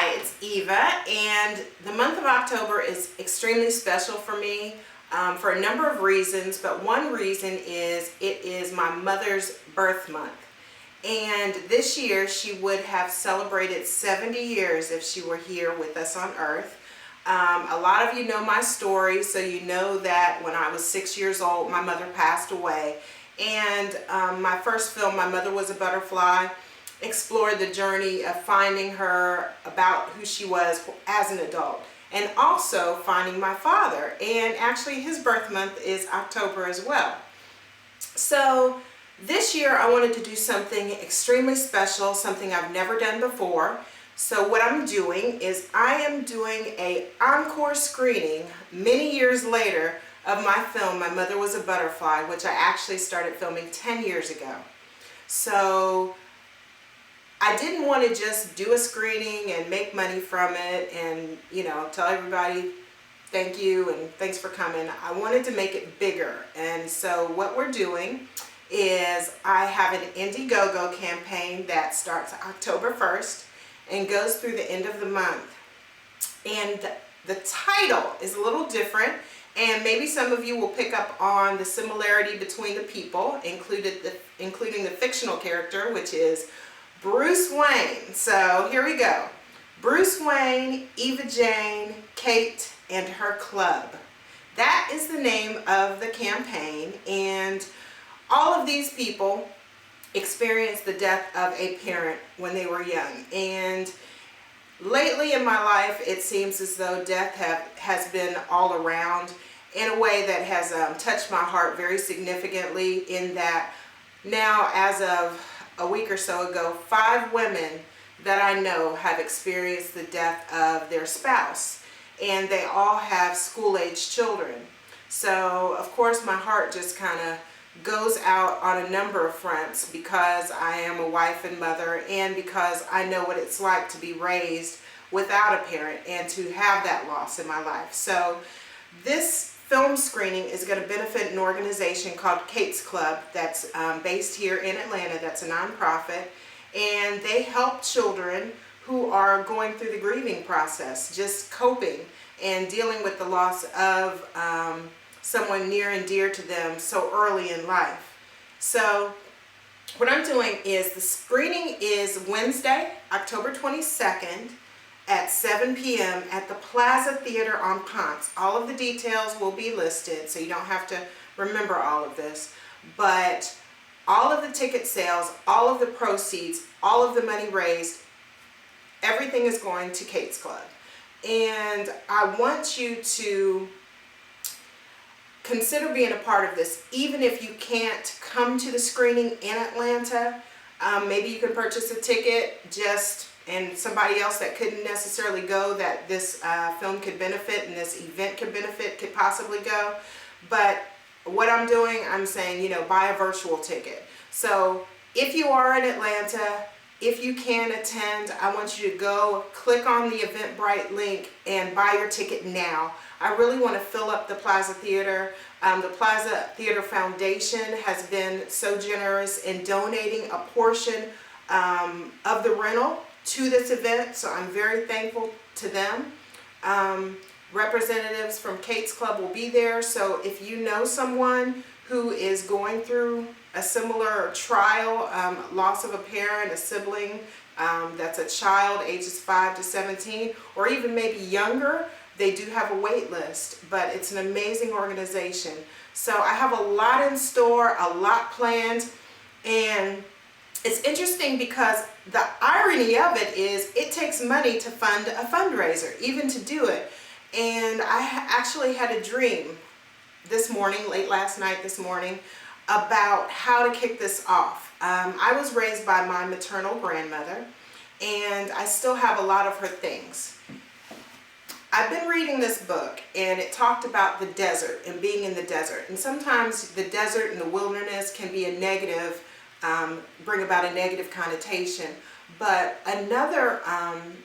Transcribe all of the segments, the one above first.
Hi, it's Eva, and the month of October is extremely special for me for a number of reasons, but one reason is it is my mother's birth month. And this year she would have celebrated 70 years if she were here with us on earth. A lot of you know my story, so you know that when I was 6 years old, my mother passed away. And my first film, My Mother Was a Butterfly, explored the journey of finding her, about who she was as an adult, and also finding my father. And actually his birth month is October as well. So this year I wanted to do something extremely special, something I've never done before. So what I'm doing is I am doing an encore screening many years later of my film, My Mother Was a Butterfly, which I actually started filming 10 years ago. So I didn't want to just do a screening and make money from it and, you know, tell everybody thank you and thanks for coming. I wanted to make it bigger. And so what we're doing is I have an IndieGogo campaign that starts October 1st and goes through the end of the month. And the title is a little different, and maybe some of you will pick up on the similarity between the people, including the fictional character, which is Bruce Wayne. So here we go. Bruce Wayne, Eva Jane, Kate, and her club. That is the name of the campaign, and all of these people experienced the death of a parent when they were young. And lately in my life, it seems as though death has been all around in a way that has touched my heart very significantly, in that now, as of a week or so ago, 5 women that I know have experienced the death of their spouse, and they all have school-age children. So of course my heart just kind of goes out on a number of fronts, because I am a wife and mother, and because I know what it's like to be raised without a parent and to have that loss in my life. So this film screening is going to benefit an organization called Kate's Club that's based here in Atlanta. That's a nonprofit, and they help children who are going through the grieving process, just coping and dealing with the loss of someone near and dear to them so early in life. So what I'm doing is, the screening is Wednesday, October 22nd at 7 p.m. at the Plaza Theater on Ponce. All of the details will be listed, so you don't have to remember all of this, but all of the ticket sales, all of the proceeds, all of the money raised, everything is going to Kate's Club. And I want you to consider being a part of this, even if you can't come to the screening in Atlanta. Maybe you can purchase a ticket, and somebody else that couldn't necessarily go, that this film could benefit and this event could benefit, could possibly go. But what I'm doing, I'm saying, you know, buy a virtual ticket. So if you are in Atlanta, if you can attend, I want you to go click on the Eventbrite link and buy your ticket now. I really want to fill up the Plaza Theater. The Plaza Theater Foundation has been so generous in donating a portion of the rental to this event, so I'm very thankful to them. Representatives from Kate's Club will be there, so if you know someone who is going through a similar trial, loss of a parent, a sibling, that's a child ages 5 to 17, or even maybe younger, they do have a wait list, but it's an amazing organization. So I have a lot in store, a lot planned, and it's interesting because the irony of it is it takes money to fund a fundraiser, even to do it. And I actually had a dream this morning, late last night this morning, about how to kick this off. I was raised by my maternal grandmother, and I still have a lot of her things. I've been reading this book, and it talked about the desert and being in the desert. And sometimes the desert and the wilderness can be a negative, bring about a negative connotation. But another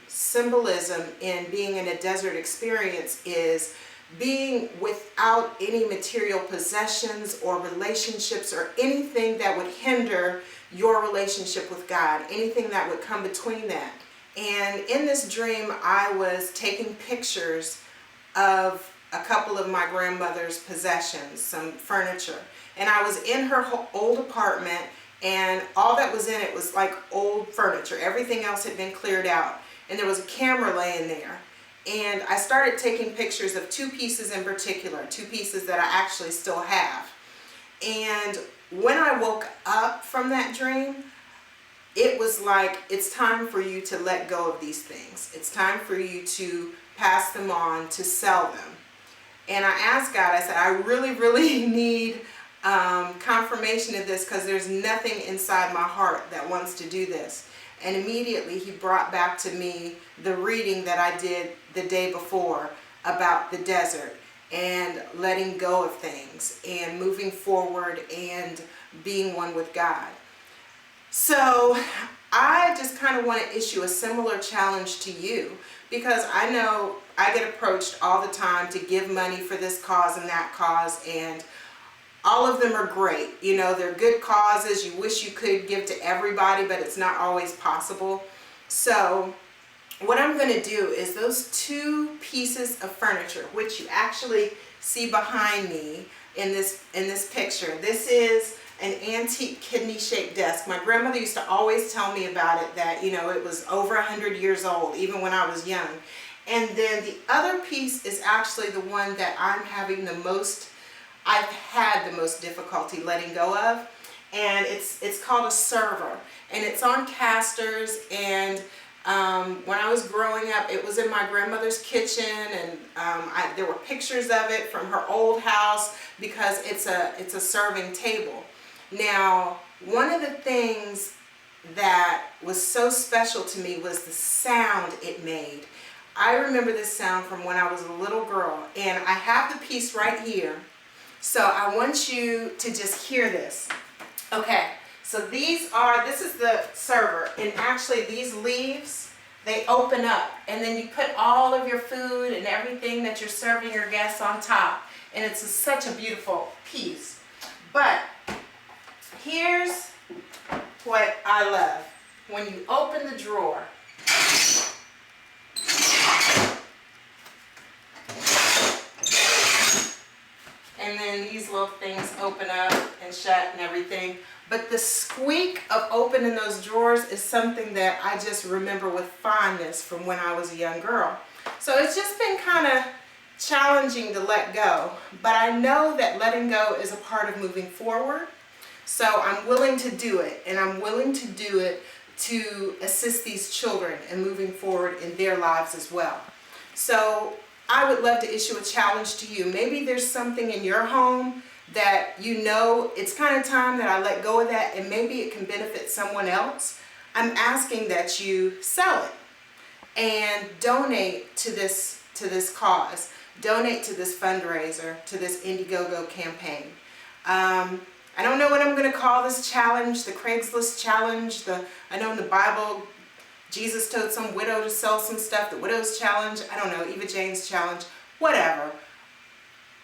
symbolism in being in a desert experience is being without any material possessions or relationships or anything that would hinder your relationship with God, anything that would come between that. And in this dream, I was taking pictures of a couple of my grandmother's possessions, some furniture. And I was in her old apartment, and all that was in it was like old furniture. Everything else had been cleared out. And there was a camera laying there. And I started taking pictures of two pieces in particular, two pieces that I actually still have. And when I woke up from that dream, it was like, it's time for you to let go of these things. It's time for you to pass them on, to sell them. And I asked God, I said, I really need confirmation of this, because there's nothing inside my heart that wants to do this. And immediately he brought back to me the reading that I did the day before about the desert and letting go of things and moving forward and being one with God. So I just kind of want to issue a similar challenge to you, because I know I get approached all the time to give money for this cause and that cause, and all of them are great. You know, they're good causes. You wish you could give to everybody, but it's not always possible. So what I'm going to do is those two pieces of furniture, which you actually see behind me in this picture. This is an antique kidney-shaped desk. My grandmother used to always tell me about it, that, you know, it was over 100 years old, even when I was young. And then the other piece is actually the one that I've had the most difficulty letting go of, and it's called a server, and it's on casters. And when I was growing up, it was in my grandmother's kitchen, and there were pictures of it from her old house, because it's a serving table. Now, one of the things that was so special to me was the sound it made. I remember this sound from when I was a little girl, and I have the piece right here. So I want you to just hear this. Okay, so this is the server, and actually these leaves, they open up, and then you put all of your food and everything that you're serving your guests on top, and it's such a beautiful piece. But here's what I love. When you open the drawer, and then these little things open up and shut and everything. But the squeak of opening those drawers is something that I just remember with fondness from when I was a young girl. So it's just been kind of challenging to let go. But I know that letting go is a part of moving forward. So I'm willing to do it, and I'm willing to do it to assist these children in moving forward in their lives as well. So I would love to issue a challenge to you. Maybe there's something in your home that you know it's kind of time that I let go of that, and maybe it can benefit someone else. I'm asking that you sell it and donate to this cause. Donate to this fundraiser, to this IndieGogo campaign. I don't know what I'm going to call this challenge, the Craigslist challenge. I know in the Bible, Jesus told some widow to sell some stuff, the widow's challenge, I don't know, Eva Jane's challenge, whatever.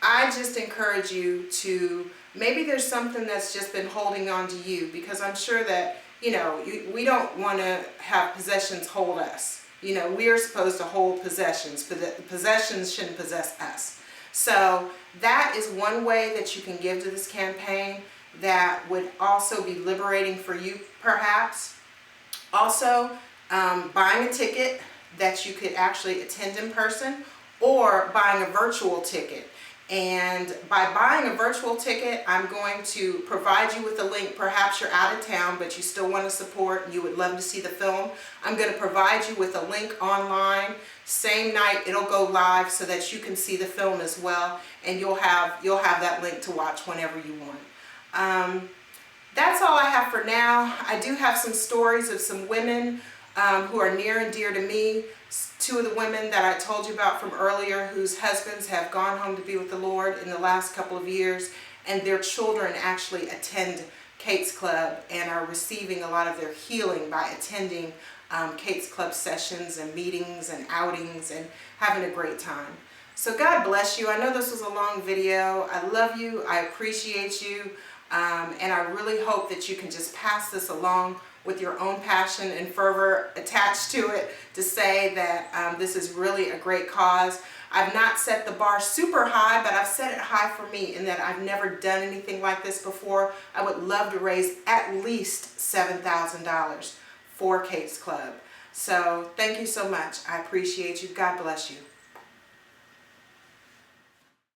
I just encourage you to, maybe there's something that's just been holding on to you, because I'm sure that, you know, we don't want to have possessions hold us. You know, we are supposed to hold possessions, but the possessions shouldn't possess us. So that is one way that you can give to this campaign that would also be liberating for you, perhaps. Also, buying a ticket that you could actually attend in person, or buying a virtual ticket. And by buying a virtual ticket, I'm going to provide you with a link. Perhaps you're out of town, but you still want to support and you would love to see the film. I'm going to provide you with a link online. Same night it'll go live so that you can see the film as well, and you'll have that link to watch whenever you want. That's all I have for now. I do have some stories of some women who are near and dear to me. Two of the women that I told you about from earlier, whose husbands have gone home to be with the Lord in the last couple of years, and their children actually attend Kate's Club and are receiving a lot of their healing by attending Kate's Club sessions and meetings and outings and having a great time. So God bless you. I know this was a long video. I love you. I appreciate you. And I really hope that you can just pass this along with your own passion and fervor attached to it to say that this is really a great cause. I've not set the bar super high, but I've set it high for me in that I've never done anything like this before. I would love to raise at least $7,000 for Kate's Club. So thank you so much. I appreciate you. God bless you.